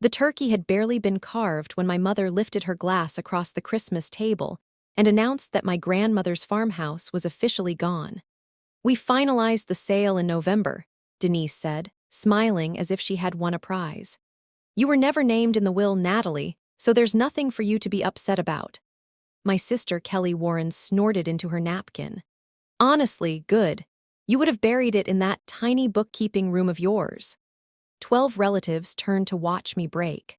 The turkey had barely been carved when my mother lifted her glass across the Christmas table and announced that my grandmother's farmhouse was officially gone. "We finalized the sale in November," Denise said, smiling as if she had won a prize. "You were never named in the will, Natalie, so there's nothing for you to be upset about." My sister Kelly Warren snorted into her napkin. "Honestly, good. You would have buried it in that tiny bookkeeping room of yours." 12 relatives turned to watch me break.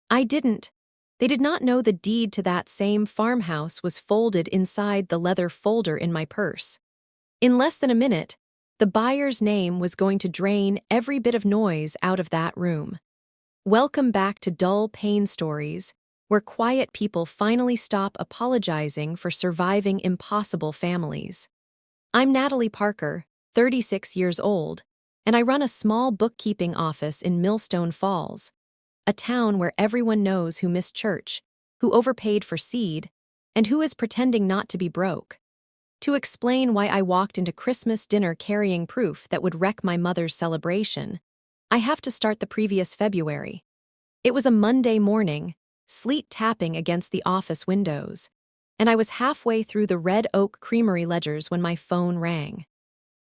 I didn't. They did not know the deed to that same farmhouse was folded inside the leather folder in my purse. In less than a minute, the buyer's name was going to drain every bit of noise out of that room. Welcome back to Dull Pain Stories, where quiet people finally stop apologizing for surviving impossible families. I'm Natalie Parker, 36 years old, and I run a small bookkeeping office in Millstone Falls, a town where everyone knows who missed church, who overpaid for seed, and who is pretending not to be broke. To explain why I walked into Christmas dinner carrying proof that would wreck my mother's celebration, I have to start the previous February. It was a Monday morning, sleet tapping against the office windows, and I was halfway through the Red Oak Creamery ledgers when my phone rang.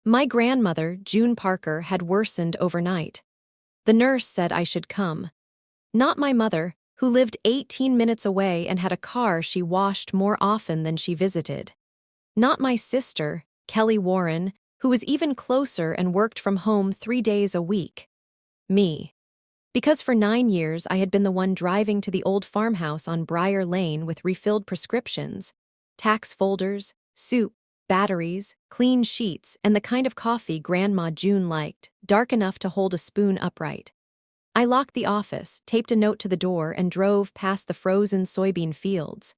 My grandmother, June Parker, had worsened overnight. The nurse said I should come. Not my mother, who lived 18 minutes away and had a car she washed more often than she visited. Not my sister, Kelly Warren, who was even closer and worked from home 3 days a week. Me. Because for 9 years I had been the one driving to the old farmhouse on Briar Lane with refilled prescriptions, tax folders, soup, batteries, clean sheets, and the kind of coffee Grandma June liked, dark enough to hold a spoon upright. I locked the office, taped a note to the door, and drove past the frozen soybean fields.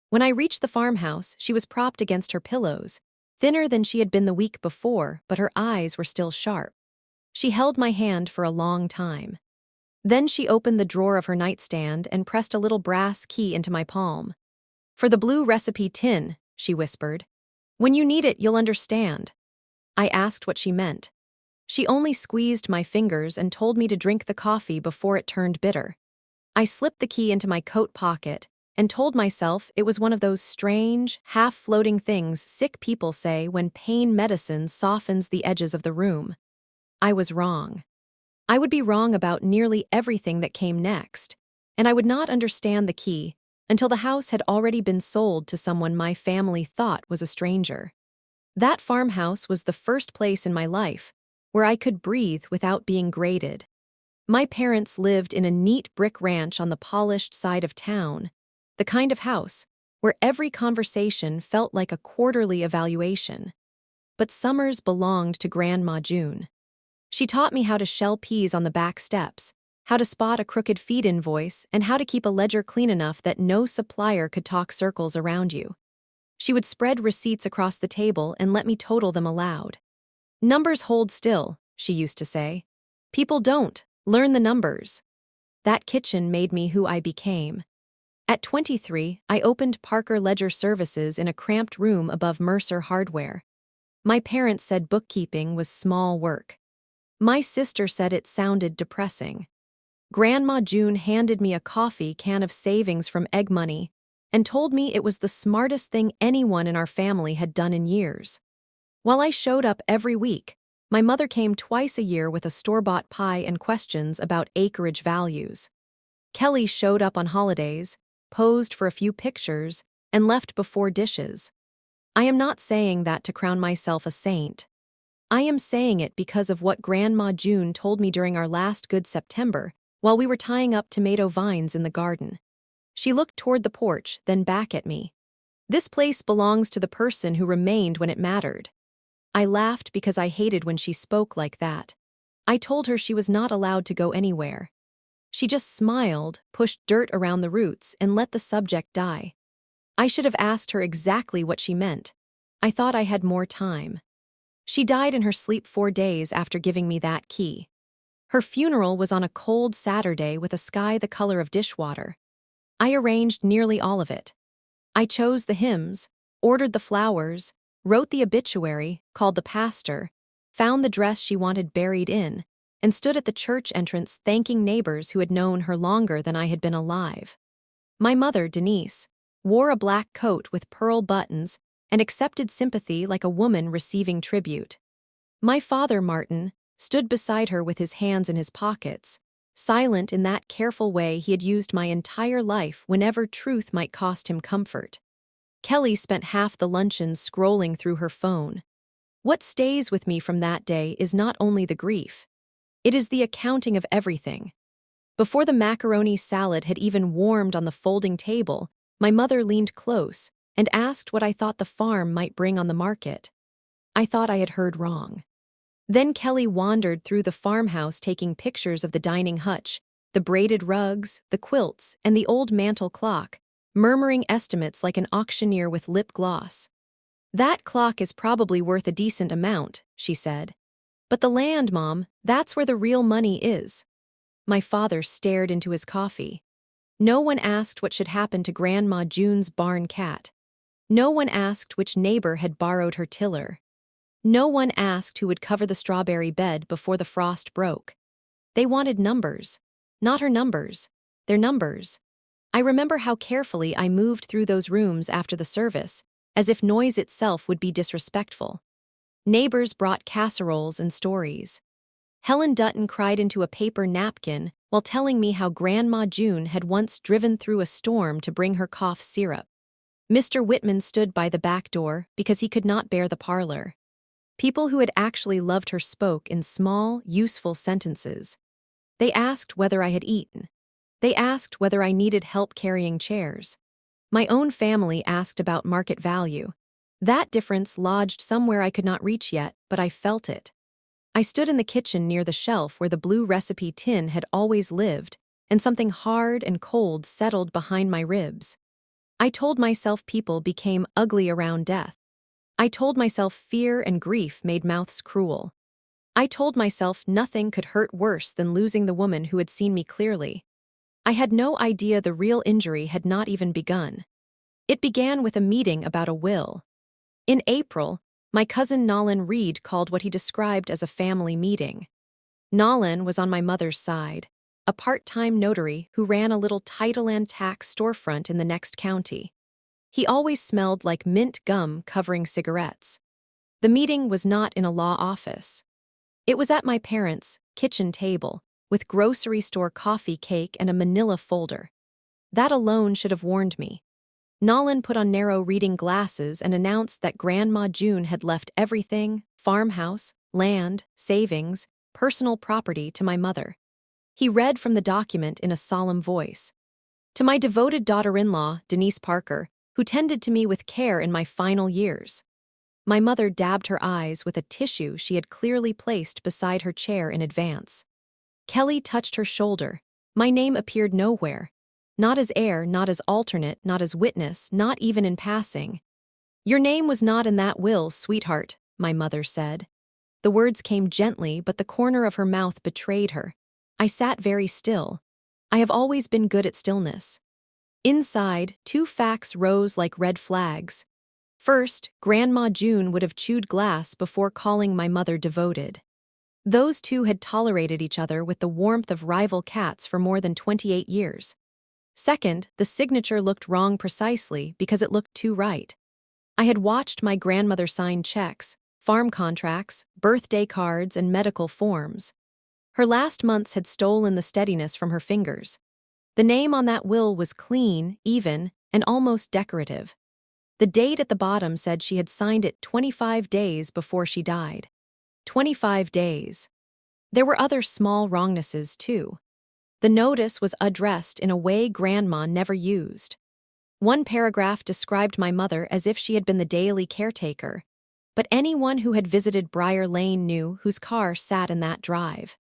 When I reached the farmhouse, she was propped against her pillows, thinner than she had been the week before, but her eyes were still sharp. She held my hand for a long time. Then she opened the drawer of her nightstand and pressed a little brass key into my palm. "For the blue recipe tin," she whispered. "When you need it, you'll understand." I asked what she meant. She only squeezed my fingers and told me to drink the coffee before it turned bitter. I slipped the key into my coat pocket and told myself it was one of those strange, half-floating things sick people say when pain medicine softens the edges of the room. I was wrong. I would be wrong about nearly everything that came next, and I would not understand the key until the house had already been sold to someone my family thought was a stranger. That farmhouse was the first place in my life where I could breathe without being graded. My parents lived in a neat brick ranch on the polished side of town, the kind of house where every conversation felt like a quarterly evaluation. But summers belonged to Grandma June. She taught me how to shell peas on the back steps, how to spot a crooked feed invoice, and how to keep a ledger clean enough that no supplier could talk circles around you. She would spread receipts across the table and let me total them aloud. "Numbers hold still," she used to say. "People don't. Learn the numbers." That kitchen made me who I became. At 23, I opened Parker Ledger Services in a cramped room above Mercer Hardware. My parents said bookkeeping was small work. My sister said it sounded depressing. Grandma June handed me a coffee can of savings from egg money and told me it was the smartest thing anyone in our family had done in years. While I showed up every week, my mother came twice a year with a store-bought pie and questions about acreage values. Kelly showed up on holidays, posed for a few pictures, and left before dishes. I am not saying that to crown myself a saint. I am saying it because of what Grandma June told me during our last Good September while we were tying up tomato vines in the garden. She looked toward the porch, then back at me. "This place belongs to the person who remained when it mattered." I laughed because I hated when she spoke like that. I told her she was not allowed to go anywhere. She just smiled, pushed dirt around the roots, and let the subject die. I should have asked her exactly what she meant. I thought I had more time. She died in her sleep 4 days after giving me that key. Her funeral was on a cold Saturday with a sky the color of dishwater. I arranged nearly all of it. I chose the hymns, ordered the flowers, wrote the obituary, called the pastor, found the dress she wanted buried in, and stood at the church entrance thanking neighbors who had known her longer than I had been alive. My mother, Denise, wore a black coat with pearl buttons and accepted sympathy like a woman receiving tribute. My father, Martin, stood beside her with his hands in his pockets, silent in that careful way he had used my entire life whenever truth might cost him comfort. Kelly spent half the luncheon scrolling through her phone. What stays with me from that day is not only the grief. It is the accounting of everything. Before the macaroni salad had even warmed on the folding table, my mother leaned close and asked what I thought the farm might bring on the market. I thought I had heard wrong. Then Kelly wandered through the farmhouse taking pictures of the dining hutch, the braided rugs, the quilts, and the old mantel clock, murmuring estimates like an auctioneer with lip gloss. "That clock is probably worth a decent amount," she said. "But the land, Mom, that's where the real money is." My father stared into his coffee. No one asked what should happen to Grandma June's barn cat. No one asked which neighbor had borrowed her tiller. No one asked who would cover the strawberry bed before the frost broke. They wanted numbers. Not her numbers. Their numbers. I remember how carefully I moved through those rooms after the service, as if noise itself would be disrespectful. Neighbors brought casseroles and stories. Helen Dutton cried into a paper napkin while telling me how Grandma June had once driven through a storm to bring her cough syrup. Mr. Whitman stood by the back door because he could not bear the parlor. People who had actually loved her spoke in small, useful sentences. They asked whether I had eaten. They asked whether I needed help carrying chairs. My own family asked about market value. That difference lodged somewhere I could not reach yet, but I felt it. I stood in the kitchen near the shelf where the blue recipe tin had always lived, and something hard and cold settled behind my ribs. I told myself people became ugly around death. I told myself fear and grief made mouths cruel. I told myself nothing could hurt worse than losing the woman who had seen me clearly. I had no idea the real injury had not even begun. It began with a meeting about a will. In April, my cousin Nolan Reed called what he described as a family meeting. Nolan was on my mother's side, a part-time notary who ran a little title and tax storefront in the next county. He always smelled like mint gum covering cigarettes. The meeting was not in a law office. It was at my parents' kitchen table, with grocery store coffee cake and a manila folder. That alone should have warned me. Nolan put on narrow reading glasses and announced that Grandma June had left everything, farmhouse, land, savings, personal property, to my mother. He read from the document in a solemn voice. "To my devoted daughter-in-law, Denise Parker, who tended to me with care in my final years." My mother dabbed her eyes with a tissue she had clearly placed beside her chair in advance. Kelly touched her shoulder. My name appeared nowhere. Not as heir, not as alternate, not as witness, not even in passing. "Your name was not in that will, sweetheart," my mother said. The words came gently, but the corner of her mouth betrayed her. I sat very still. I have always been good at stillness. Inside, two facts rose like red flags. First, Grandma June would have chewed glass before calling my mother devoted. Those two had tolerated each other with the warmth of rival cats for more than 28 years. Second, the signature looked wrong precisely because it looked too right. I had watched my grandmother sign checks, farm contracts, birthday cards, and medical forms. Her last months had stolen the steadiness from her fingers. The name on that will was clean, even, and almost decorative. The date at the bottom said she had signed it 25 days before she died. 25 days. There were other small wrongnesses, too. The notice was addressed in a way Grandma never used. One paragraph described my mother as if she had been the daily caretaker, but anyone who had visited Briar Lane knew whose car sat in that drive.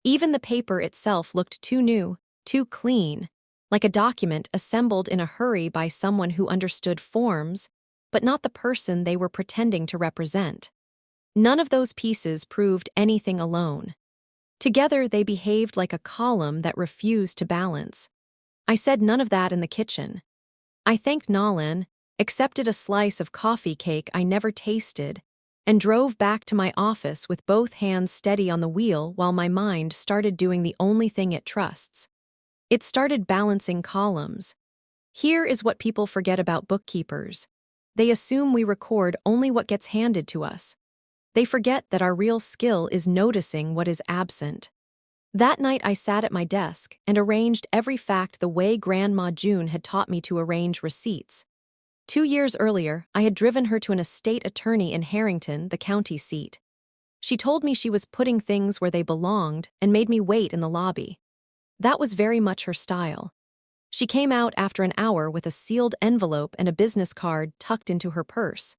Even the paper itself looked too new, too clean, like a document assembled in a hurry by someone who understood forms, but not the person they were pretending to represent. None of those pieces proved anything alone. Together, they behaved like a column that refused to balance. I said none of that in the kitchen. I thanked Nolan, accepted a slice of coffee cake I never tasted, and drove back to my office with both hands steady on the wheel while my mind started doing the only thing it trusts. It started balancing columns. Here is what people forget about bookkeepers. They assume we record only what gets handed to us. They forget that our real skill is noticing what is absent. That night I sat at my desk and arranged every fact the way Grandma June had taught me to arrange receipts. 2 years earlier, I had driven her to an estate attorney in Harrington, the county seat. She told me she was putting things where they belonged and made me wait in the lobby. That was very much her style. She came out after an hour with a sealed envelope and a business card tucked into her purse.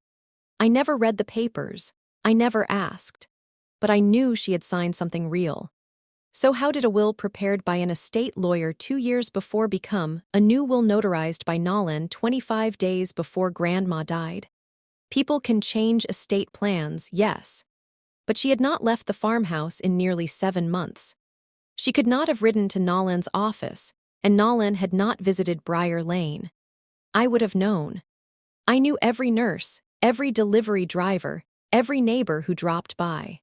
I never read the papers. I never asked. But I knew she had signed something real. So how did a will prepared by an estate lawyer 2 years before become a new will notarized by Nolan 25 days before Grandma died? People can change estate plans, yes. But she had not left the farmhouse in nearly 7 months. She could not have ridden to Nolan's office, and Nolan had not visited Briar Lane. I would have known. I knew every nurse, every delivery driver, every neighbor who dropped by.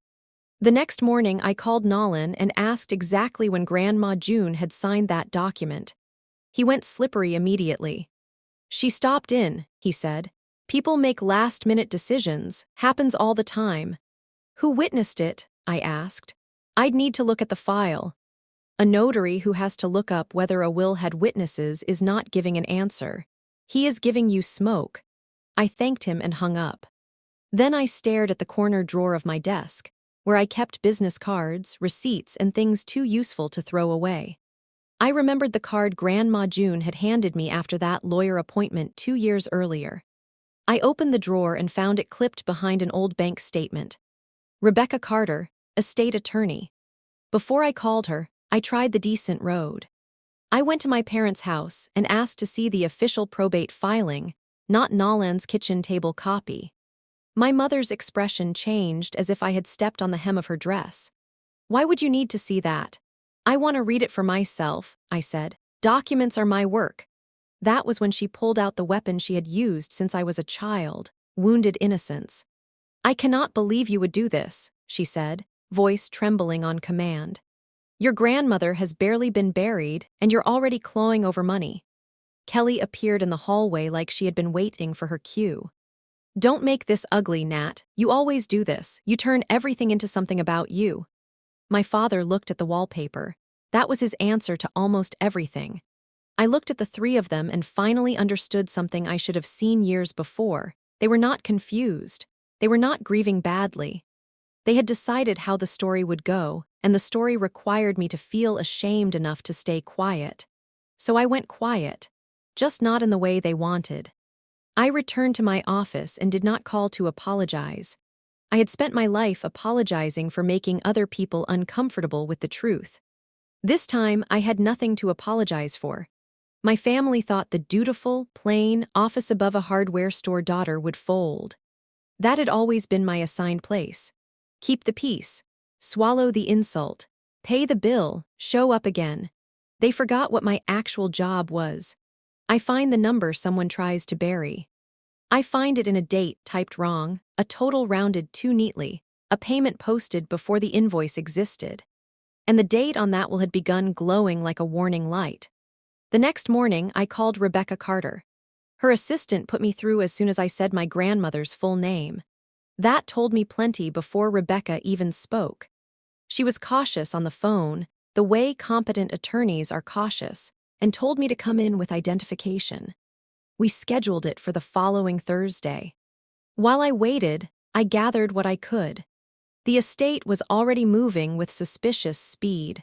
The next morning, I called Nolan and asked exactly when Grandma June had signed that document. He went slippery immediately. "She stopped in," he said. "People make last-minute decisions. Happens all the time." "Who witnessed it?" I asked. "I'd need to look at the file." A notary who has to look up whether a will had witnesses is not giving an answer. He is giving you smoke. I thanked him and hung up. Then I stared at the corner drawer of my desk, where I kept business cards, receipts, and things too useful to throw away. I remembered the card Grandma June had handed me after that lawyer appointment 2 years earlier. I opened the drawer and found it clipped behind an old bank statement. Rebecca Carter, estate attorney. Before I called her, I tried the decent road. I went to my parents' house and asked to see the official probate filing, not Nolan's kitchen table copy. My mother's expression changed as if I had stepped on the hem of her dress. "Why would you need to see that?" "I want to read it for myself," I said. "Documents are my work." That was when she pulled out the weapon she had used since I was a child, wounded innocence. "I cannot believe you would do this," she said, voice trembling on command. "Your grandmother has barely been buried, and you're already clawing over money." Kelly appeared in the hallway like she had been waiting for her cue. "Don't make this ugly, Nat. You always do this. You turn everything into something about you." My father looked at the wallpaper. That was his answer to almost everything. I looked at the three of them and finally understood something I should have seen years before. They were not confused. They were not grieving badly. They had decided how the story would go, and the story required me to feel ashamed enough to stay quiet. So I went quiet, just not in the way they wanted. I returned to my office and did not call to apologize. I had spent my life apologizing for making other people uncomfortable with the truth. This time, I had nothing to apologize for. My family thought the dutiful, plain, office-above-a-hardware store daughter would fold. That had always been my assigned place. Keep the peace, swallow the insult, pay the bill, show up again. They forgot what my actual job was. I find the number someone tries to bury. I find it in a date typed wrong, a total rounded too neatly, a payment posted before the invoice existed. And the date on that will had begun glowing like a warning light. The next morning, I called Rebecca Carter. Her assistant put me through as soon as I said my grandmother's full name. That told me plenty before Rebecca even spoke. She was cautious on the phone, the way competent attorneys are cautious, and told me to come in with identification. We scheduled it for the following Thursday. While I waited, I gathered what I could. The estate was already moving with suspicious speed.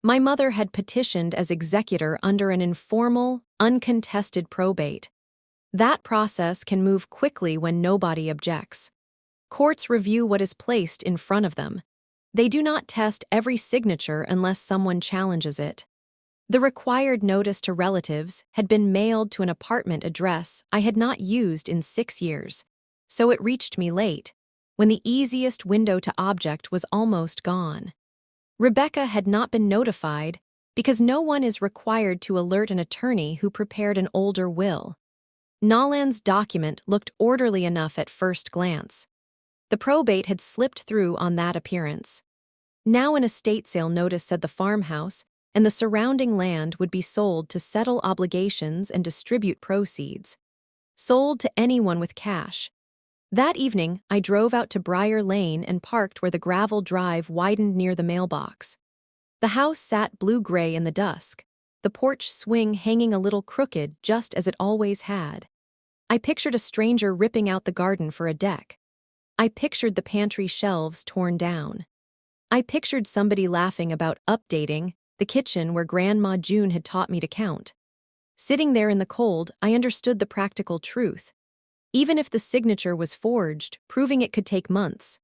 My mother had petitioned as executor under an informal, uncontested probate. That process can move quickly when nobody objects. Courts review what is placed in front of them. They do not test every signature unless someone challenges it. The required notice to relatives had been mailed to an apartment address I had not used in 6 years, so it reached me late, when the easiest window to object was almost gone. Rebecca had not been notified because no one is required to alert an attorney who prepared an older will. Nolan's document looked orderly enough at first glance. The probate had slipped through on that appearance. Now an estate sale notice said the farmhouse and the surrounding land would be sold to settle obligations and distribute proceeds. Sold to anyone with cash. That evening, I drove out to Briar Lane and parked where the gravel drive widened near the mailbox. The house sat blue-gray in the dusk, the porch swing hanging a little crooked just as it always had. I pictured a stranger ripping out the garden for a deck. I pictured the pantry shelves torn down. I pictured somebody laughing about updating the kitchen where Grandma June had taught me to count. Sitting there in the cold, I understood the practical truth. Even if the signature was forged, proving it could take months.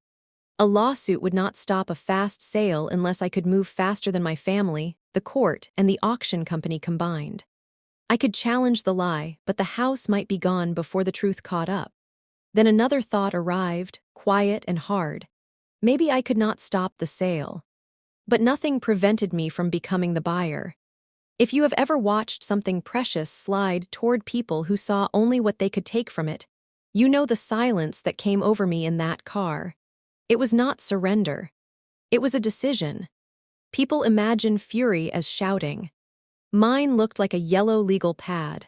A lawsuit would not stop a fast sale unless I could move faster than my family, the court, and the auction company combined. I could challenge the lie, but the house might be gone before the truth caught up. Then another thought arrived, quiet and hard. Maybe I could not stop the sale. But nothing prevented me from becoming the buyer. If you have ever watched something precious slide toward people who saw only what they could take from it, you know the silence that came over me in that car. It was not surrender. It was a decision. People imagine fury as shouting. Mine looked like a yellow legal pad.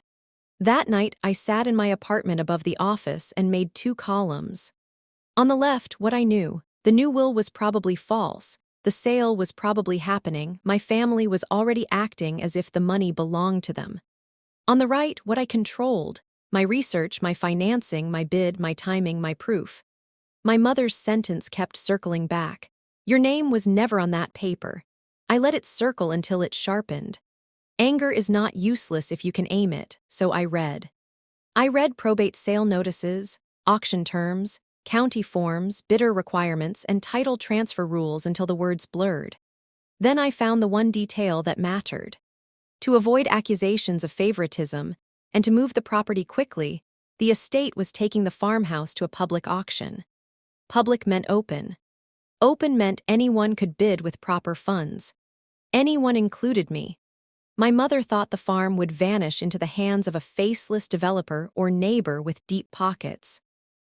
That night, I sat in my apartment above the office and made 2 columns. On the left, what I knew. The new will was probably false. The sale was probably happening. My family was already acting as if the money belonged to them. On the right, what I controlled. My research, my financing, my bid, my timing, my proof. My mother's sentence kept circling back. Your name was never on that paper. I let it circle until it sharpened. Anger is not useless if you can aim it, so I read. I read probate sale notices, auction terms, county forms, bidder requirements, and title transfer rules until the words blurred. Then I found the one detail that mattered. To avoid accusations of favoritism, and to move the property quickly, the estate was taking the farmhouse to a public auction. Public meant open. Open meant anyone could bid with proper funds. Anyone included me. My mother thought the farm would vanish into the hands of a faceless developer or neighbor with deep pockets.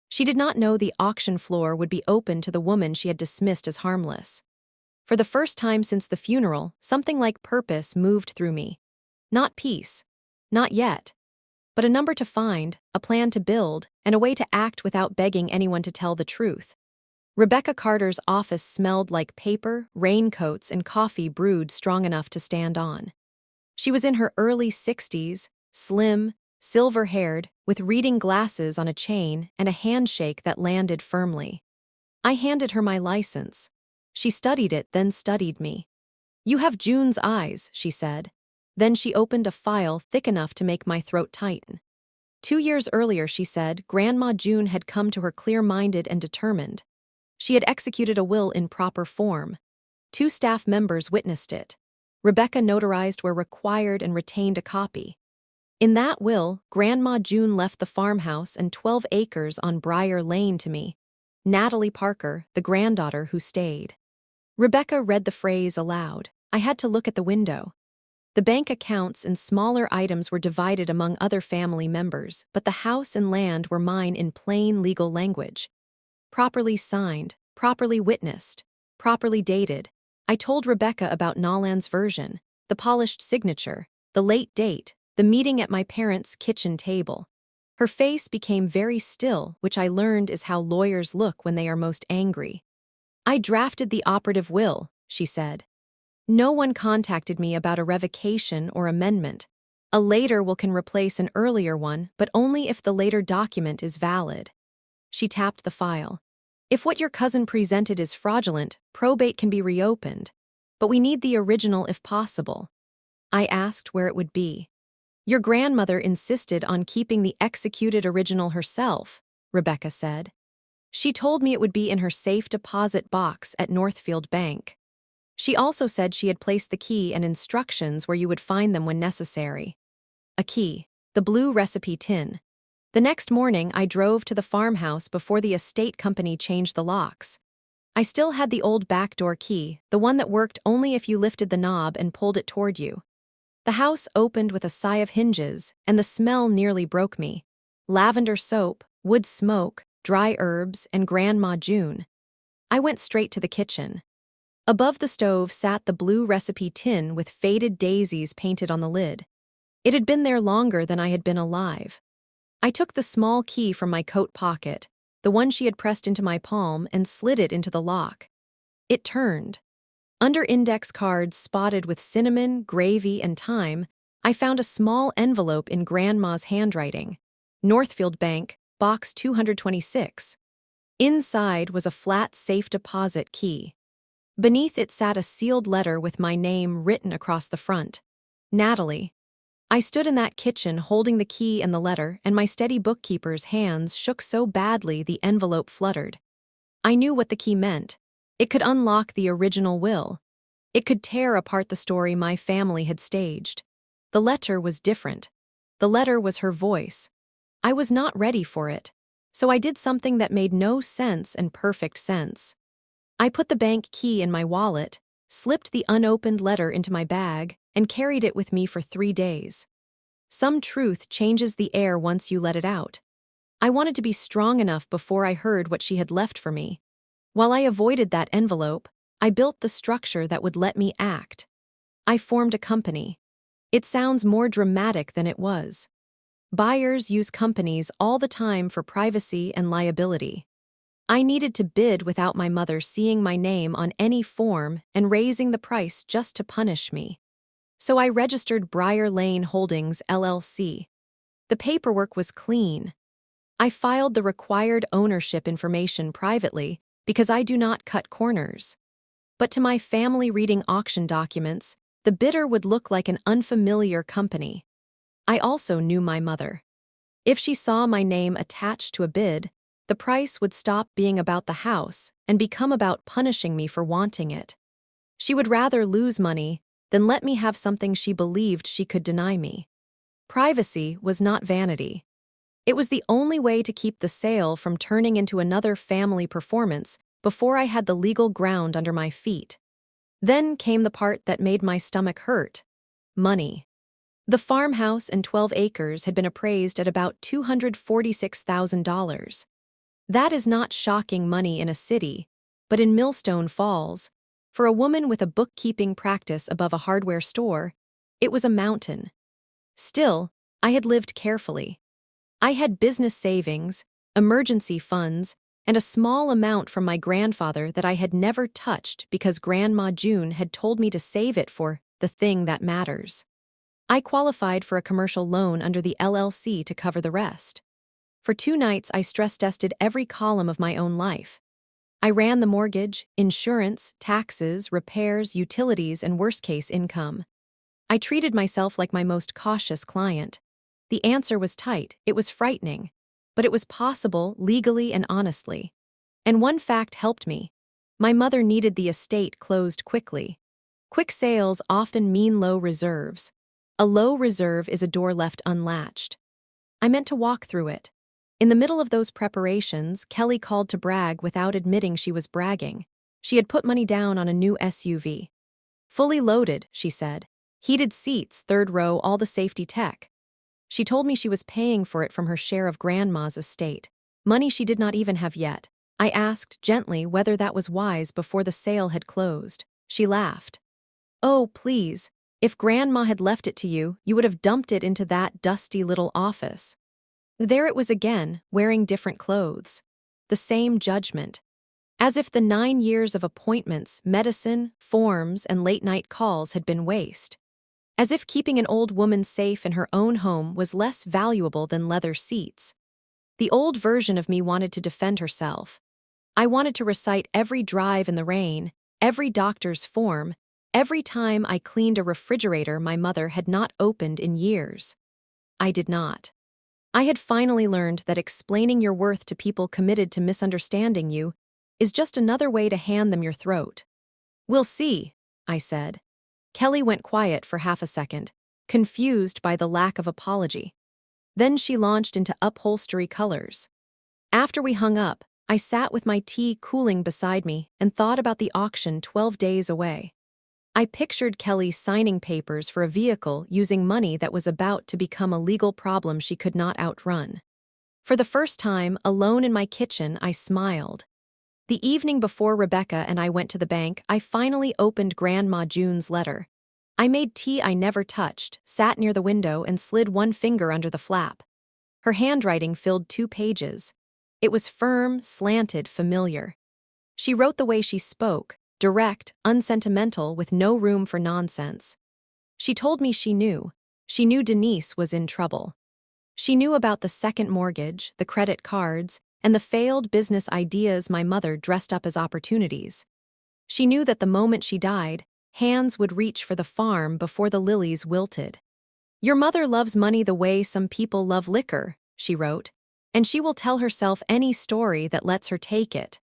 She did not know the auction floor would be open to the woman she had dismissed as harmless. For the first time since the funeral, something like purpose moved through me. Not peace. Not yet. But a number to find, a plan to build, and a way to act without begging anyone to tell the truth. Rebecca Carter's office smelled like paper, raincoats, and coffee brewed strong enough to stand on. She was in her early 60s, slim, silver-haired, with reading glasses on a chain and a handshake that landed firmly. I handed her my license. She studied it, then studied me. "You have June's eyes," she said. Then she opened a file thick enough to make my throat tighten. 2 years earlier, she said, Grandma June had come to her clear-minded and determined. She had executed a will in proper form. 2 staff members witnessed it. Rebecca notarized where required and retained a copy. In that will, Grandma June left the farmhouse and 12 acres on Briar Lane to me, Natalie Parker, the granddaughter who stayed. Rebecca read the phrase aloud. I had to look at the window. The bank accounts and smaller items were divided among other family members, but the house and land were mine in plain legal language. Properly signed, properly witnessed, properly dated. I told Rebecca about Nolan's version, the polished signature, the late date, the meeting at my parents' kitchen table. Her face became very still, which I learned is how lawyers look when they are most angry. I drafted the operative will, she said. No one contacted me about a revocation or amendment. A later will can replace an earlier one, but only if the later document is valid. She tapped the file. If what your cousin presented is fraudulent, probate can be reopened. But we need the original if possible. I asked where it would be. Your grandmother insisted on keeping the executed original herself, Rebecca said. She told me it would be in her safe deposit box at Northfield Bank. She also said she had placed the key and instructions where you would find them when necessary. A key, the blue recipe tin. The next morning, I drove to the farmhouse before the estate company changed the locks. I still had the old back door key, the one that worked only if you lifted the knob and pulled it toward you. The house opened with a sigh of hinges, and the smell nearly broke me. Lavender soap, wood smoke, dry herbs, and Grandma June. I went straight to the kitchen. Above the stove sat the blue recipe tin with faded daisies painted on the lid. It had been there longer than I had been alive. I took the small key from my coat pocket, the one she had pressed into my palm, and slid it into the lock. It turned. Under index cards spotted with cinnamon, gravy, and thyme, I found a small envelope in Grandma's handwriting. Northfield Bank, Box 226. Inside was a flat safe deposit key. Beneath it sat a sealed letter with my name written across the front. Natalie. I stood in that kitchen holding the key and the letter, and my steady bookkeeper's hands shook so badly the envelope fluttered. I knew what the key meant. It could unlock the original will. It could tear apart the story my family had staged. The letter was different. The letter was her voice. I was not ready for it, so I did something that made no sense and perfect sense. I put the bank key in my wallet, slipped the unopened letter into my bag, and carried it with me for 3 days. Some truth changes the air once you let it out. I wanted to be strong enough before I heard what she had left for me. While I avoided that envelope, I built the structure that would let me act. I formed a company. It sounds more dramatic than it was. Buyers use companies all the time for privacy and liability. I needed to bid without my mother seeing my name on any form and raising the price just to punish me. So I registered Briar Lane Holdings, LLC. The paperwork was clean. I filed the required ownership information privately because I do not cut corners. But to my family reading auction documents, the bidder would look like an unfamiliar company. I also knew my mother. If she saw my name attached to a bid, the price would stop being about the house and become about punishing me for wanting it. She would rather lose money than let me have something she believed she could deny me. Privacy was not vanity. It was the only way to keep the sale from turning into another family performance before I had the legal ground under my feet. Then came the part that made my stomach hurt: money. The farmhouse and 12 acres had been appraised at about $246,000. That is not shocking money in a city, but in Millstone Falls, for a woman with a bookkeeping practice above a hardware store, it was a mountain. Still, I had lived carefully. I had business savings, emergency funds, and a small amount from my grandfather that I had never touched because Grandma June had told me to save it for the thing that matters. I qualified for a commercial loan under the LLC to cover the rest. For 2 nights, I stress-tested every column of my own life. I ran the mortgage, insurance, taxes, repairs, utilities, and worst-case income. I treated myself like my most cautious client. The answer was tight, it was frightening, but it was possible legally and honestly. And one fact helped me. My mother needed the estate closed quickly. Quick sales often mean low reserves. A low reserve is a door left unlatched. I meant to walk through it. In the middle of those preparations, Kelly called to brag without admitting she was bragging. She had put money down on a new SUV. Fully loaded, she said. Heated seats, 3rd row, all the safety tech. She told me she was paying for it from her share of Grandma's estate, money she did not even have yet. I asked gently whether that was wise before the sale had closed. She laughed. "Oh, please, if Grandma had left it to you, you would have dumped it into that dusty little office." There it was again, wearing different clothes. The same judgment. As if the 9 years of appointments, medicine, forms, and late-night calls had been waste. As if keeping an old woman safe in her own home was less valuable than leather seats. The old version of me wanted to defend herself. I wanted to recite every drive in the rain, every doctor's form, every time I cleaned a refrigerator my mother had not opened in years. I did not. I had finally learned that explaining your worth to people committed to misunderstanding you is just another way to hand them your throat. "We'll see," I said. Kelly went quiet for half a second, confused by the lack of apology. Then she launched into upholstery colors. After we hung up, I sat with my tea cooling beside me and thought about the auction 12 days away. I pictured Kelly signing papers for a vehicle using money that was about to become a legal problem she could not outrun. For the first time, alone in my kitchen, I smiled. The evening before Rebecca and I went to the bank, I finally opened Grandma June's letter. I made tea I never touched, sat near the window, and slid one finger under the flap. Her handwriting filled 2 pages. It was firm, slanted, familiar. She wrote the way she spoke, direct, unsentimental, with no room for nonsense. She told me she knew. She knew Denise was in trouble. She knew about the second mortgage, the credit cards, and the failed business ideas my mother dressed up as opportunities. She knew that the moment she died, hands would reach for the farm before the lilies wilted. "Your mother loves money the way some people love liquor," she wrote, "and she will tell herself any story that lets her take it."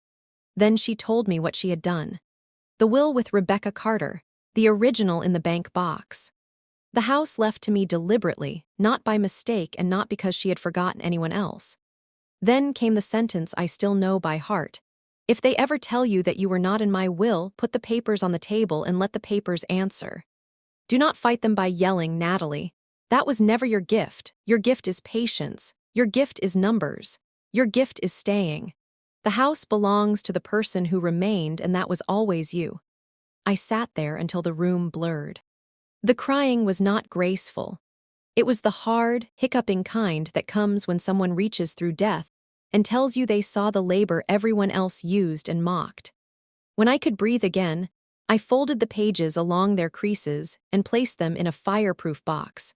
Then she told me what she had done. The will with Rebecca Carter, the original in the bank box. The house left to me deliberately, not by mistake and not because she had forgotten anyone else. Then came the sentence I still know by heart. "If they ever tell you that you were not in my will, put the papers on the table and let the papers answer. Do not fight them by yelling, 'Natalie, that was never your gift. Your gift is patience. Your gift is numbers. Your gift is staying. The house belongs to the person who remained, and that was always you." I sat there until the room blurred. The crying was not graceful. It was the hard, hiccuping kind that comes when someone reaches through death and tells you they saw the labor everyone else used and mocked. When I could breathe again, I folded the pages along their creases and placed them in a fireproof box.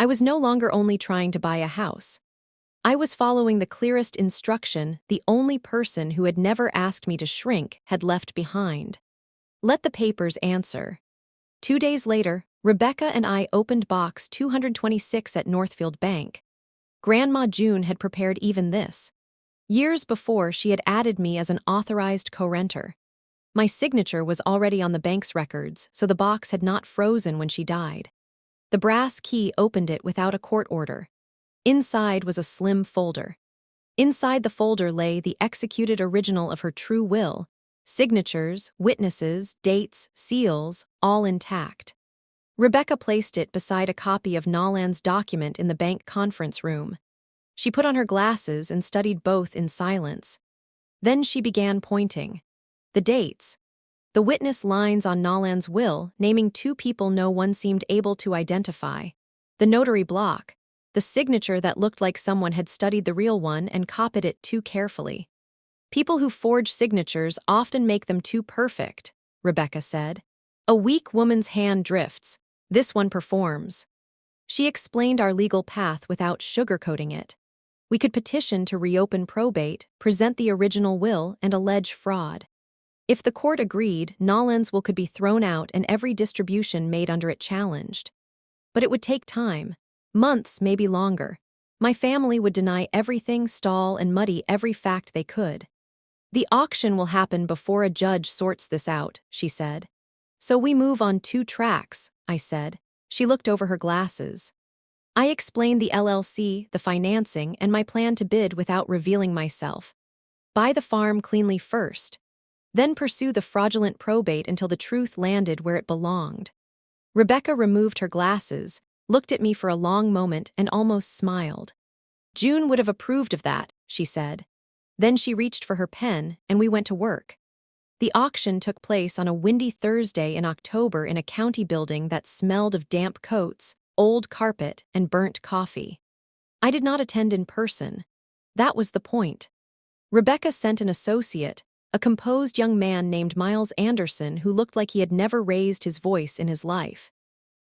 I was no longer only trying to buy a house. I was following the clearest instruction the only person who had never asked me to shrink had left behind. Let the papers answer. 2 days later, Rebecca and I opened box 226 at Northfield Bank. Grandma June had prepared even this. Years before, she had added me as an authorized co-renter. My signature was already on the bank's records, so the box had not frozen when she died. The brass key opened it without a court order. Inside was a slim folder. Inside the folder lay the executed original of her true will, signatures, witnesses, dates, seals, all intact. Rebecca placed it beside a copy of Nolan's document in the bank conference room. She put on her glasses and studied both in silence. Then she began pointing. The dates. The witness lines on Nolan's will, naming 2 people no one seemed able to identify. The notary block. The signature that looked like someone had studied the real one and copied it too carefully. "People who forge signatures often make them too perfect," Rebecca said. "A weak woman's hand drifts. This one performs." She explained our legal path without sugarcoating it. We could petition to reopen probate, present the original will, and allege fraud. If the court agreed, Nolan's will could be thrown out and every distribution made under it challenged. But it would take time. Months, maybe longer. My family would deny everything, stall, and muddy every fact they could. "The auction will happen before a judge sorts this out," she said. "So we move on 2 tracks," I said. She looked over her glasses. I explained the LLC, the financing, and my plan to bid without revealing myself. Buy the farm cleanly first. Then pursue the fraudulent probate until the truth landed where it belonged. Rebecca removed her glasses, looked at me for a long moment, and almost smiled. "June would have approved of that," she said. Then she reached for her pen, and we went to work. The auction took place on a windy Thursday in October in a county building that smelled of damp coats, old carpet, and burnt coffee. I did not attend in person. That was the point. Rebecca sent an associate, a composed young man named Miles Anderson who looked like he had never raised his voice in his life.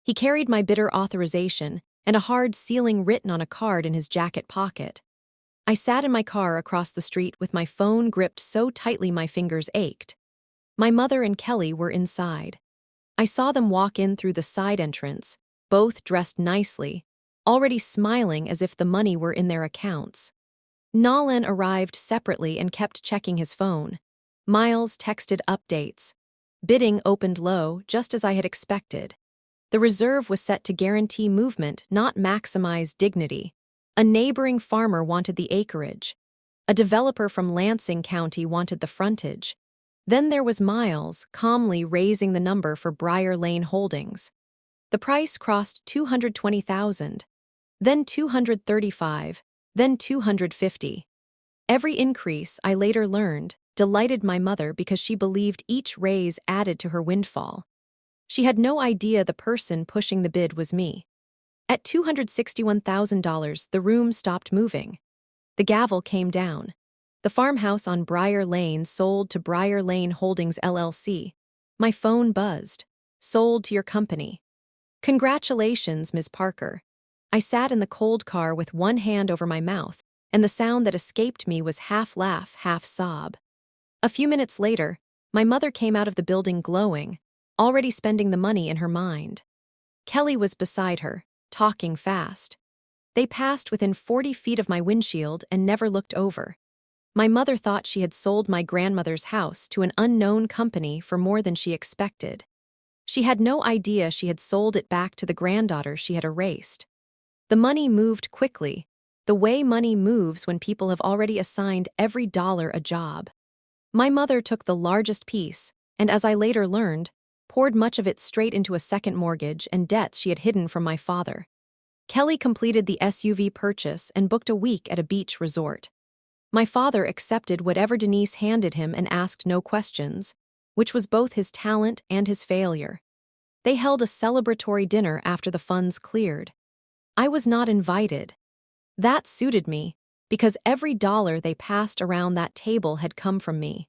He carried my bitter authorization and a hard ceiling written on a card in his jacket pocket. I sat in my car across the street with my phone gripped so tightly my fingers ached. My mother and Kelly were inside. I saw them walk in through the side entrance, both dressed nicely, already smiling as if the money were in their accounts. Nolan arrived separately and kept checking his phone. Miles texted updates. Bidding opened low, just as I had expected. The reserve was set to guarantee movement, not maximize dignity. A neighboring farmer wanted the acreage. A developer from Lansing County wanted the frontage. Then there was Miles, calmly raising the number for Briar Lane Holdings. The price crossed $220,000. Then $235. then 250. Every increase, I later learned, delighted my mother because she believed each raise added to her windfall. She had no idea the person pushing the bid was me. At $261,000, the room stopped moving. The gavel came down. The farmhouse on Briar Lane sold to Briar Lane Holdings LLC. My phone buzzed. Sold to your company. Congratulations, Ms. Parker. I sat in the cold car with one hand over my mouth, and the sound that escaped me was half laugh, half sob. A few minutes later, my mother came out of the building glowing, already spending the money in her mind. Kelly was beside her, talking fast. They passed within 40 feet of my windshield and never looked over. My mother thought she had sold my grandmother's house to an unknown company for more than she expected. She had no idea she had sold it back to the granddaughter she had erased. The money moved quickly, the way money moves when people have already assigned every dollar a job. My mother took the largest piece, and as I later learned, poured much of it straight into a second mortgage and debts she had hidden from my father. Kelly completed the SUV purchase and booked a week at a beach resort. My father accepted whatever Denise handed him and asked no questions, which was both his talent and his failure. They held a celebratory dinner after the funds cleared. I was not invited. That suited me, because every dollar they passed around that table had come from me.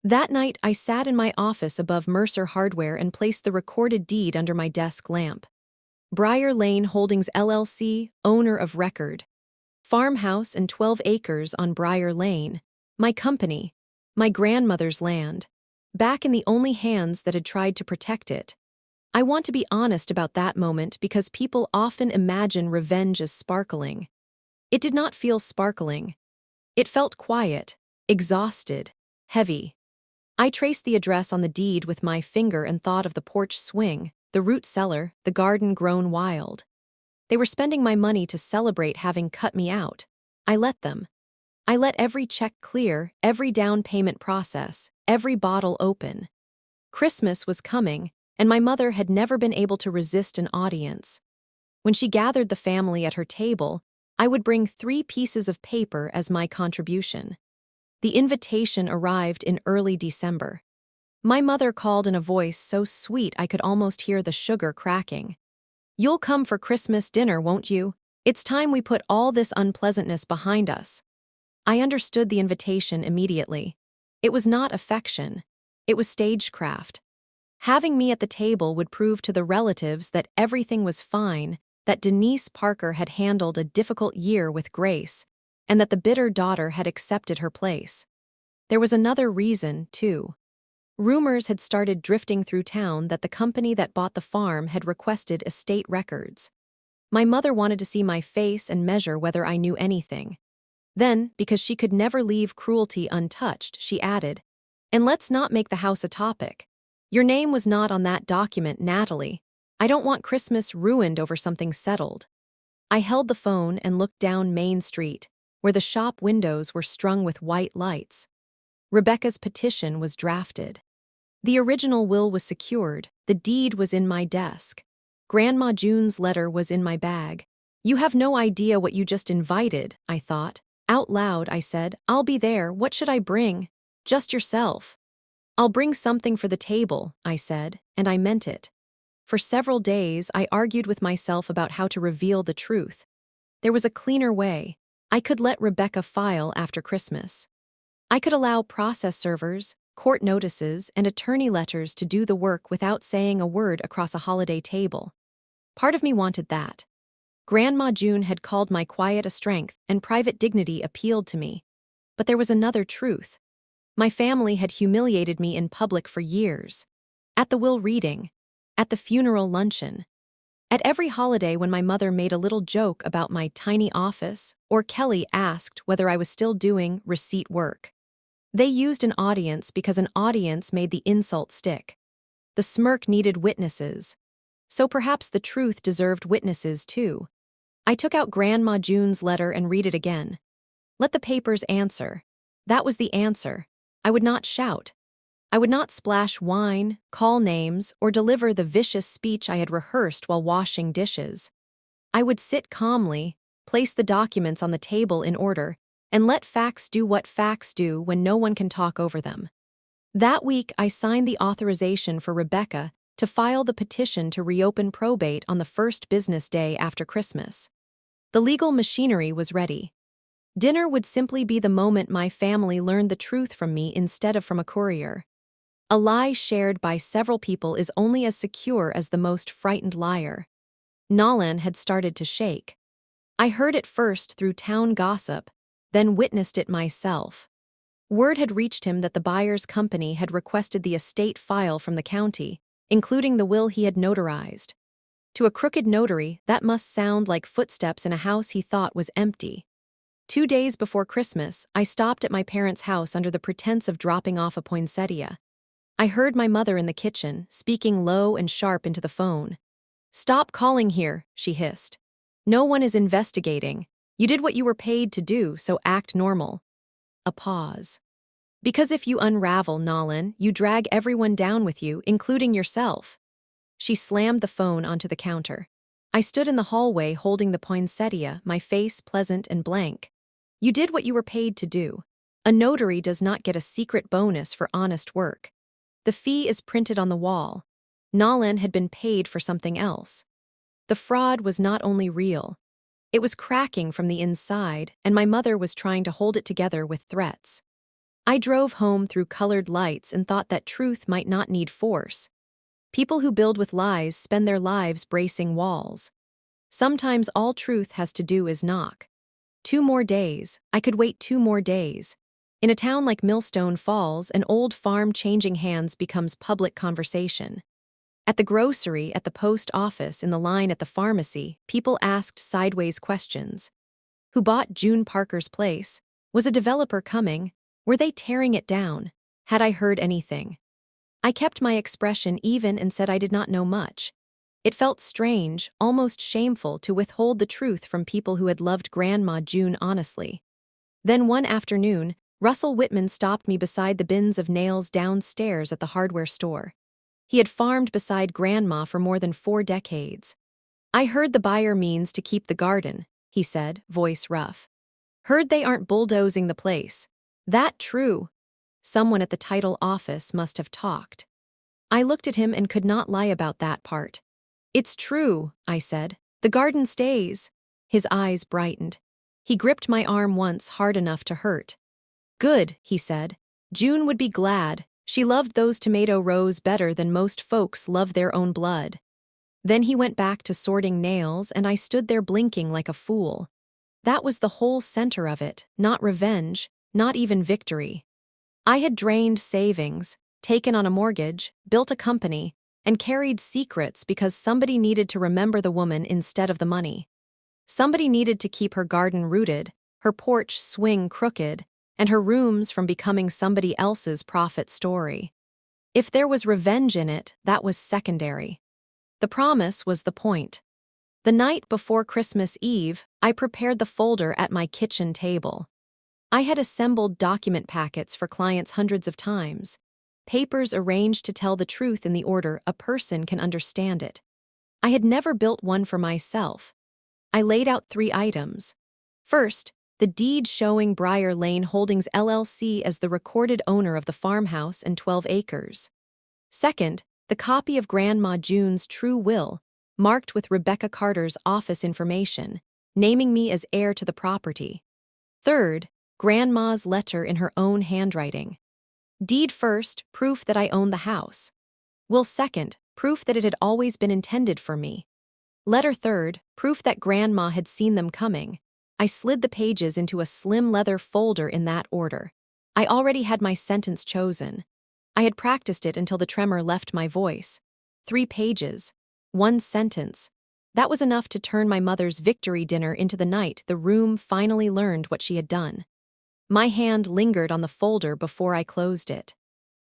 That night, I sat in my office above Mercer Hardware and placed the recorded deed under my desk lamp. Briar Lane Holdings LLC, owner of record. Farmhouse and 12 acres on Briar Lane. My company. My grandmother's land. Back in the only hands that had tried to protect it. I want to be honest about that moment because people often imagine revenge as sparkling. It did not feel sparkling. It felt quiet, exhausted, heavy. I traced the address on the deed with my finger and thought of the porch swing, the root cellar, the garden grown wild. They were spending my money to celebrate having cut me out. I let them. I let every check clear, every down payment process, every bottle open. Christmas was coming, and my mother had never been able to resist an audience. When she gathered the family at her table, I would bring 3 pieces of paper as my contribution. The invitation arrived in early December. My mother called in a voice so sweet I could almost hear the sugar cracking. "You'll come for Christmas dinner, won't you? It's time we put all this unpleasantness behind us." I understood the invitation immediately. It was not affection. It was stagecraft. Having me at the table would prove to the relatives that everything was fine, that Denise Parker had handled a difficult year with grace, and that the bitter daughter had accepted her place. There was another reason, too. Rumors had started drifting through town that the company that bought the farm had requested estate records. My mother wanted to see my face and measure whether I knew anything. Then, because she could never leave cruelty untouched, she added, "And let's not make the house a topic. Your name was not on that document, Natalie. I don't want Christmas ruined over something settled." I held the phone and looked down Main Street, where the shop windows were strung with white lights. Rebecca's petition was drafted. The original will was secured, the deed was in my desk. Grandma June's letter was in my bag. "You have no idea what you just invited," I thought. Out loud, I said, "I'll be there, what should I bring?" "Just yourself." "I'll bring something for the table," I said, and I meant it. For several days, I argued with myself about how to reveal the truth. There was a cleaner way. I could let Rebecca file after Christmas. I could allow process servers, court notices, and attorney letters to do the work without saying a word across a holiday table. Part of me wanted that. Grandma June had called my quiet a strength, and private dignity appealed to me. But there was another truth. My family had humiliated me in public for years. At the will reading, at the funeral luncheon, at every holiday when my mother made a little joke about my tiny office, or Kelly asked whether I was still doing receipt work. They used an audience because an audience made the insult stick. The smirk needed witnesses. So perhaps the truth deserved witnesses too. I took out Grandma June's letter and read it again. Let the papers answer. That was the answer. I would not shout. I would not splash wine, call names, or deliver the vicious speech I had rehearsed while washing dishes. I would sit calmly, place the documents on the table in order, and let facts do what facts do when no one can talk over them. That week, I signed the authorization for Rebecca to file the petition to reopen probate on the first business day after Christmas. The legal machinery was ready. Dinner would simply be the moment my family learned the truth from me instead of from a courier. A lie shared by several people is only as secure as the most frightened liar. Nolan had started to shake. I heard it first through town gossip, then witnessed it myself. Word had reached him that the buyer's company had requested the estate file from the county, including the will he had notarized. To a crooked notary, that must sound like footsteps in a house he thought was empty. 2 days before Christmas, I stopped at my parents' house under the pretense of dropping off a poinsettia. I heard my mother in the kitchen, speaking low and sharp into the phone. "Stop calling here," she hissed. "No one is investigating. You did what you were paid to do, so act normal." A pause. "Because if you unravel, Nolan, you drag everyone down with you, including yourself." She slammed the phone onto the counter. I stood in the hallway holding the poinsettia, my face pleasant and blank. "You did what you were paid to do. A notary does not get a secret bonus for honest work. The fee is printed on the wall. Nolan had been paid for something else. The fraud was not only real. It was cracking from the inside, and my mother was trying to hold it together with threats. I drove home through colored lights and thought that truth might not need force. People who build with lies spend their lives bracing walls. Sometimes all truth has to do is knock. 2 more days. I could wait 2 more days. In a town like Millstone Falls, an old farm changing hands becomes public conversation. At the grocery, at the post office, in the line at the pharmacy, people asked sideways questions. Who bought June Parker's place? Was a developer coming? Were they tearing it down? Had I heard anything? I kept my expression even and said I did not know much. It felt strange, almost shameful, to withhold the truth from people who had loved Grandma June honestly. Then one afternoon, Russell Whitman stopped me beside the bins of nails downstairs at the hardware store. He had farmed beside Grandma for more than 4 decades. "I heard the buyer means to keep the garden," he said, voice rough. "Heard they aren't bulldozing the place. That true?" Someone at the title office must have talked. I looked at him and could not lie about that part. "It's true," I said. "The garden stays." His eyes brightened. He gripped my arm once hard enough to hurt. "Good," he said. "June would be glad. She loved those tomato rows better than most folks love their own blood." Then he went back to sorting nails, and I stood there blinking like a fool. That was the whole center of it, not revenge, not even victory. I had drained savings, taken on a mortgage, built a company, and carried secrets because somebody needed to remember the woman instead of the money. Somebody needed to keep her garden rooted, her porch swing crooked, and her rooms from becoming somebody else's profit story. If there was revenge in it, that was secondary. The promise was the point. The night before Christmas Eve, I prepared the folder at my kitchen table. I had assembled document packets for clients hundreds of times, papers arranged to tell the truth in the order a person can understand it. I had never built one for myself. I laid out 3 items. First, the deed showing Briar Lane Holdings LLC as the recorded owner of the farmhouse and 12 acres. Second, the copy of Grandma June's true will, marked with Rebecca Carter's office information, naming me as heir to the property. Third, Grandma's letter in her own handwriting. Deed first, proof that I owned the house. Will second, proof that it had always been intended for me. Letter third, proof that Grandma had seen them coming. I slid the pages into a slim leather folder in that order. I already had my sentence chosen. I had practiced it until the tremor left my voice. 3 pages. 1 sentence. That was enough to turn my mother's victory dinner into the night the room finally learned what she had done. My hand lingered on the folder before I closed it.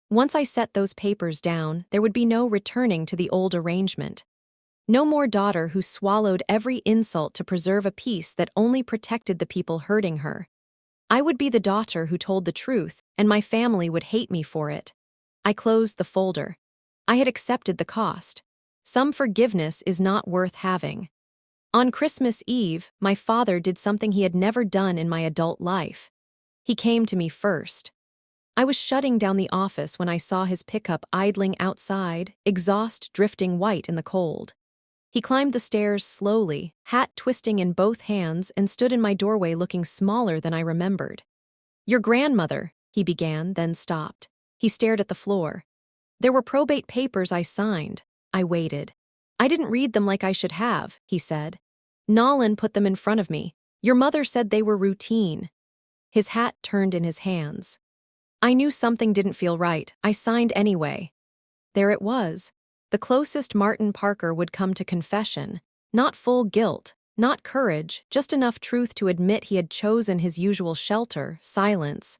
Once I set those papers down, there would be no returning to the old arrangement. No more daughter who swallowed every insult to preserve a peace that only protected the people hurting her. I would be the daughter who told the truth, and my family would hate me for it. I closed the folder. I had accepted the cost. Some forgiveness is not worth having. On Christmas Eve, my father did something he had never done in my adult life. He came to me first. I was shutting down the office when I saw his pickup idling outside, exhaust drifting white in the cold. He climbed the stairs slowly, hat twisting in both hands, and stood in my doorway looking smaller than I remembered. "Your grandmother," he began, then stopped. He stared at the floor. "There were probate papers I signed." I waited. "I didn't read them like I should have," he said. "Nolan put them in front of me. Your mother said they were routine." His hat turned in his hands. I knew something didn't feel right. I signed anyway. There it was. The closest Martin Parker would come to confession. Not full guilt, not courage, just enough truth to admit he had chosen his usual shelter, silence.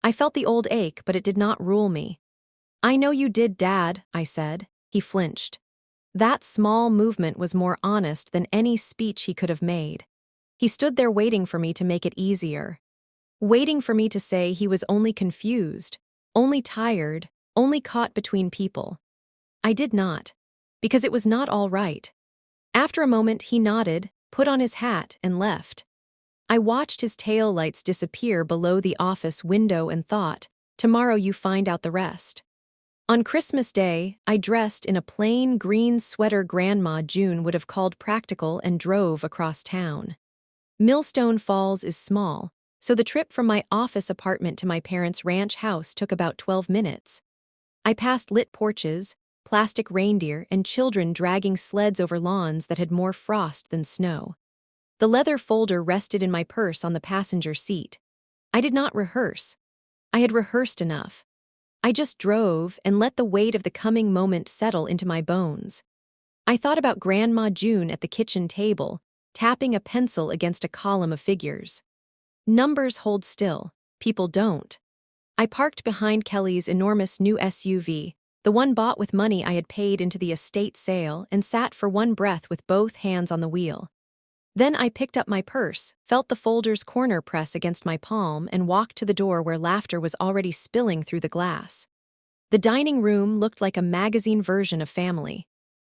I felt the old ache, but it did not rule me. "I know you did, Dad," I said. He flinched. That small movement was more honest than any speech he could have made. He stood there waiting for me to make it easier. Waiting for me to say he was only confused, only tired, only caught between people. I did not, because it was not all right. After a moment, he nodded, put on his hat, and left. I watched his tail lights disappear below the office window and thought, tomorrow you find out the rest. On Christmas Day, I dressed in a plain green sweater Grandma June would have called practical and drove across town. Millstone Falls is small, so the trip from my office apartment to my parents' ranch house took about 12 minutes. I passed lit porches, plastic reindeer, and children dragging sleds over lawns that had more frost than snow. The leather folder rested in my purse on the passenger seat. I did not rehearse. I had rehearsed enough. I just drove and let the weight of the coming moment settle into my bones. I thought about Grandma June at the kitchen table, tapping a pencil against a column of figures. Numbers hold still, people don't. I parked behind Kelly's enormous new SUV, the one bought with money I had paid into the estate sale, and sat for one breath with both hands on the wheel. Then I picked up my purse, felt the folder's corner press against my palm, and walked to the door where laughter was already spilling through the glass. The dining room looked like a magazine version of family.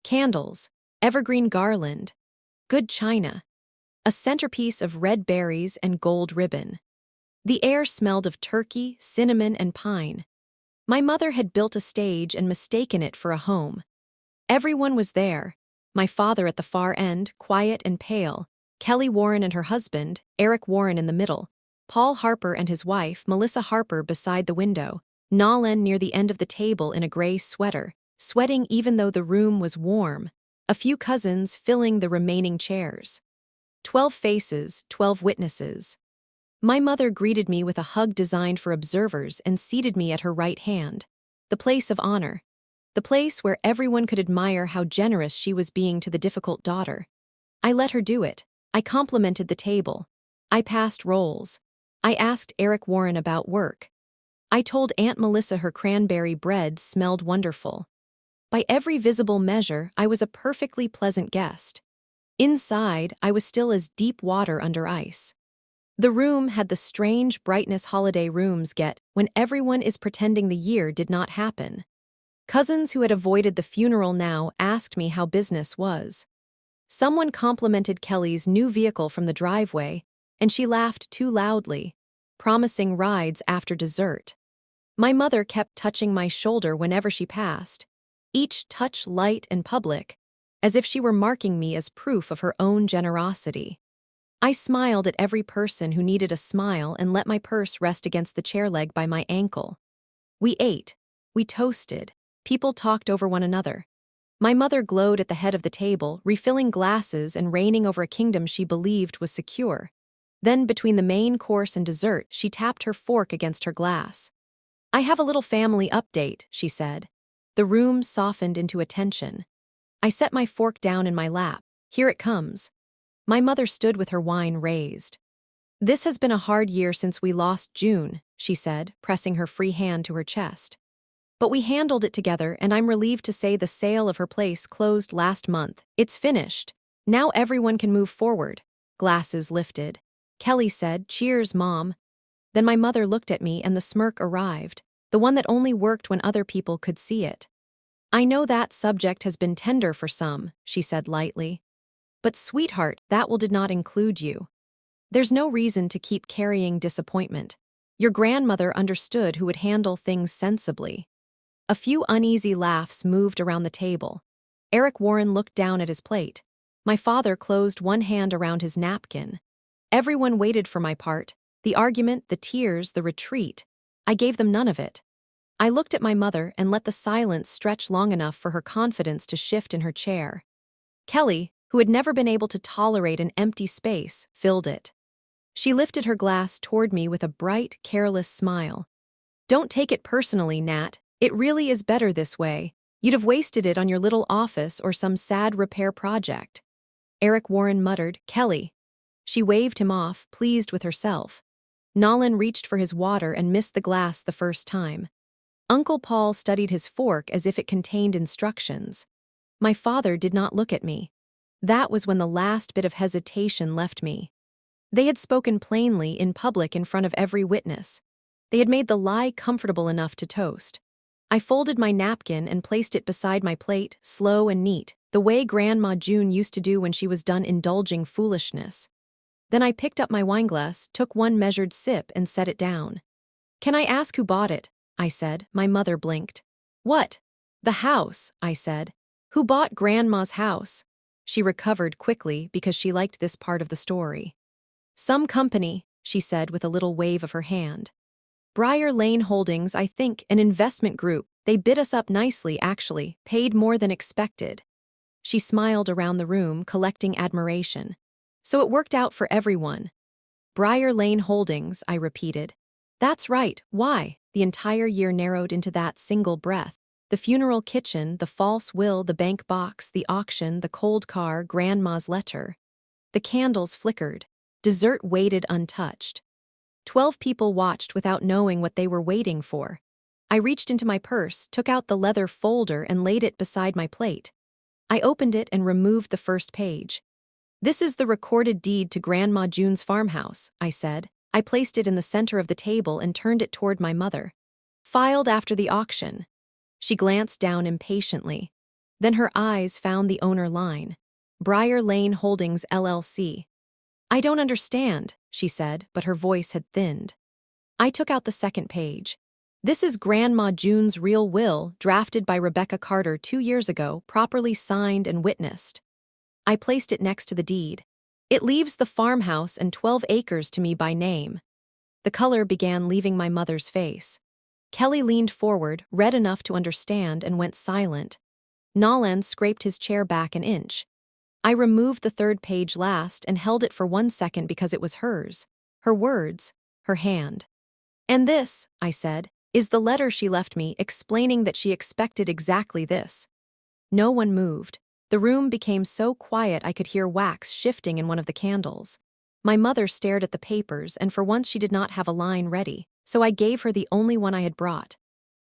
Candles, evergreen garland, good china, a centerpiece of red berries and gold ribbon. The air smelled of turkey, cinnamon, and pine. My mother had built a stage and mistaken it for a home. Everyone was there. My father at the far end, quiet and pale, Kelly Warren and her husband, Eric Warren in the middle, Paul Harper and his wife, Melissa Harper, beside the window, Nolan near the end of the table in a gray sweater, sweating even though the room was warm, a few cousins filling the remaining chairs. 12 faces, 12 witnesses. My mother greeted me with a hug designed for observers and seated me at her right hand, the place of honor. The place where everyone could admire how generous she was being to the difficult daughter. I let her do it. I complimented the table. I passed rolls. I asked Eric Warren about work. I told Aunt Melissa her cranberry bread smelled wonderful. By every visible measure, I was a perfectly pleasant guest. Inside, I was still as deep water under ice. The room had the strange brightness holiday rooms get when everyone is pretending the year did not happen. Cousins who had avoided the funeral now asked me how business was. Someone complimented Kelly's new vehicle from the driveway, and she laughed too loudly, promising rides after dessert. My mother kept touching my shoulder whenever she passed, each touch light and public, as if she were marking me as proof of her own generosity. I smiled at every person who needed a smile and let my purse rest against the chair leg by my ankle. We ate. We toasted. People talked over one another. My mother glowed at the head of the table, refilling glasses and reigning over a kingdom she believed was secure. Then, between the main course and dessert, she tapped her fork against her glass. "I have a little family update," she said. The room softened into attention. I set my fork down in my lap. "Here it comes." My mother stood with her wine raised. "This has been a hard year since we lost June," she said, pressing her free hand to her chest. "But we handled it together, and I'm relieved to say the sale of her place closed last month. It's finished. Now everyone can move forward." Glasses lifted. Kelly said, "Cheers, Mom." Then my mother looked at me and the smirk arrived, the one that only worked when other people could see it. "I know that subject has been tender for some," she said lightly. But sweetheart, that will did not include you. There's no reason to keep carrying disappointment. Your grandmother understood who would handle things sensibly. A few uneasy laughs moved around the table. Eric Warren looked down at his plate. My father closed one hand around his napkin. Everyone waited for my part. The argument, the tears, the retreat. I gave them none of it. I looked at my mother and let the silence stretch long enough for her confidence to shift in her chair. Kelly, who had never been able to tolerate an empty space, filled it. She lifted her glass toward me with a bright, careless smile. Don't take it personally, Nat. It really is better this way. You'd have wasted it on your little office or some sad repair project. Eric Warren muttered, Kelly. She waved him off, pleased with herself. Nolan reached for his water and missed the glass the first time. Uncle Paul studied his fork as if it contained instructions. My father did not look at me. That was when the last bit of hesitation left me. They had spoken plainly in public in front of every witness. They had made the lie comfortable enough to toast. I folded my napkin and placed it beside my plate, slow and neat, the way Grandma June used to do when she was done indulging foolishness. Then I picked up my wineglass, took one measured sip, and set it down. Can I ask who bought it? I said. My mother blinked. What? The house, I said. Who bought Grandma's house? She recovered quickly because she liked this part of the story. Some company, she said with a little wave of her hand. Briar Lane Holdings, I think, an investment group. They bid us up nicely, actually, paid more than expected. She smiled around the room, collecting admiration. So it worked out for everyone. Briar Lane Holdings, I repeated. That's right, why? The entire year narrowed into that single breath. The funeral kitchen, the false will, the bank box, the auction, the cold car, Grandma's letter. The candles flickered. Dessert waited untouched. 12 people watched without knowing what they were waiting for. I reached into my purse, took out the leather folder, and laid it beside my plate. I opened it and removed the first page. This is the recorded deed to Grandma June's farmhouse, I said. I placed it in the center of the table and turned it toward my mother. Filed after the auction. She glanced down impatiently. Then her eyes found the owner line. Briar Lane Holdings, LLC. I don't understand, she said, but her voice had thinned. I took out the second page. This is Grandma June's real will, drafted by Rebecca Carter 2 years ago, properly signed and witnessed. I placed it next to the deed. It leaves the farmhouse and 12 acres to me by name. The color began leaving my mother's face. Kelly leaned forward, red enough to understand, and went silent. Nolan scraped his chair back an inch. I removed the third page last and held it for 1 second because it was hers. Her words, her hand. And this, I said, is the letter she left me explaining that she expected exactly this. No one moved. The room became so quiet I could hear wax shifting in one of the candles. My mother stared at the papers, and for once she did not have a line ready, so I gave her the only one I had brought.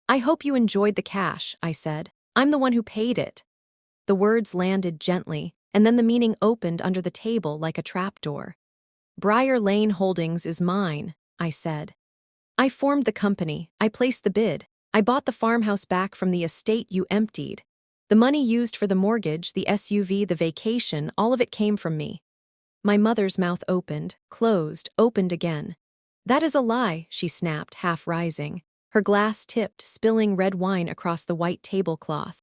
I hope you enjoyed the cash, I said. I'm the one who paid it. The words landed gently, and then the meaning opened under the table like a trapdoor. Briar Lane Holdings is mine, I said. I formed the company, I placed the bid, I bought the farmhouse back from the estate you emptied. The money used for the mortgage, the SUV, the vacation, all of it came from me. My mother's mouth opened, closed, opened again. That is a lie, she snapped, half rising. Her glass tipped, spilling red wine across the white tablecloth.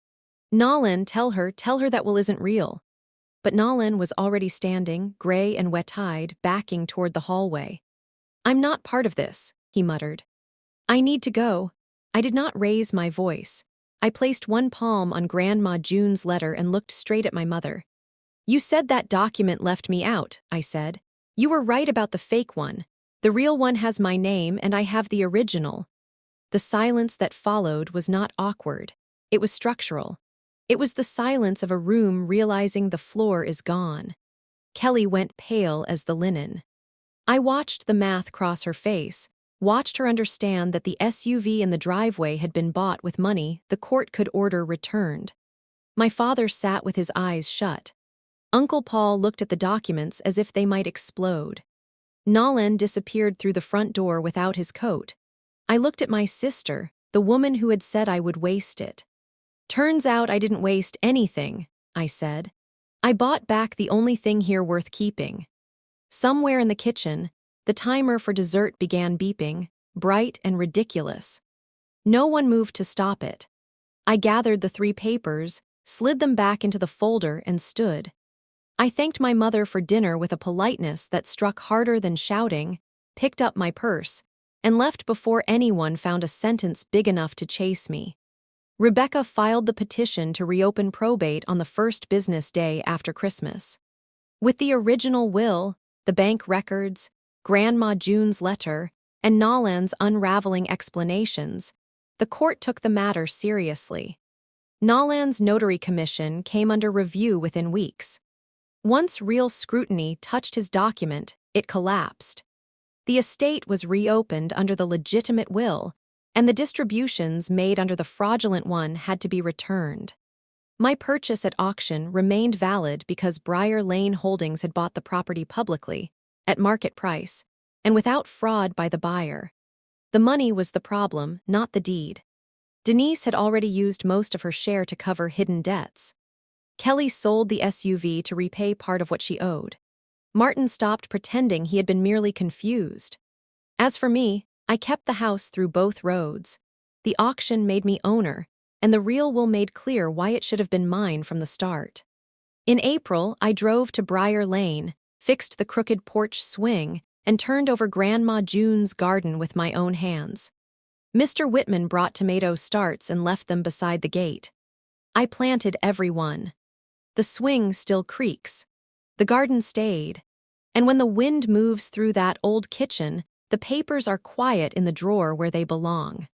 Nolan, tell her that will isn't real. But Nolan was already standing, gray and wet-eyed, backing toward the hallway. I'm not part of this, he muttered. I need to go. I did not raise my voice. I placed one palm on Grandma June's letter and looked straight at my mother. You said that document left me out, I said. You were right about the fake one. The real one has my name and I have the original. The silence that followed was not awkward. It was structural. It was the silence of a room realizing the floor is gone. Kelly went pale as the linen. I watched the math cross her face, watched her understand that the SUV in the driveway had been bought with money the court could order returned. My father sat with his eyes shut. Uncle Paul looked at the documents as if they might explode. Nolan disappeared through the front door without his coat. I looked at my sister, the woman who had said I would waste it. Turns out I didn't waste anything, I said. I bought back the only thing here worth keeping. Somewhere in the kitchen, the timer for dessert began beeping, bright and ridiculous. No one moved to stop it. I gathered the 3 papers, slid them back into the folder, and stood. I thanked my mother for dinner with a politeness that struck harder than shouting, picked up my purse, and left before anyone found a sentence big enough to chase me. Rebecca filed the petition to reopen probate on the first business day after Christmas. With the original will, the bank records, Grandma June's letter, and Nolan's unraveling explanations, the court took the matter seriously. Nolan's notary commission came under review within weeks. Once real scrutiny touched his document, it collapsed. The estate was reopened under the legitimate will, and the distributions made under the fraudulent one had to be returned. My purchase at auction remained valid because Briar Lane Holdings had bought the property publicly, at market price, and without fraud by the buyer. The money was the problem, not the deed. Denise had already used most of her share to cover hidden debts. Kelly sold the SUV to repay part of what she owed. Martin stopped pretending he had been merely confused. As for me, I kept the house through both roads. The auction made me owner, and the real will made clear why it should have been mine from the start. In April, I drove to Briar Lane, fixed the crooked porch swing, and turned over Grandma June's garden with my own hands. Mr. Whitman brought tomato starts and left them beside the gate. I planted every one. The swing still creaks. The garden stayed. And when the wind moves through that old kitchen, the papers are quiet in the drawer where they belong.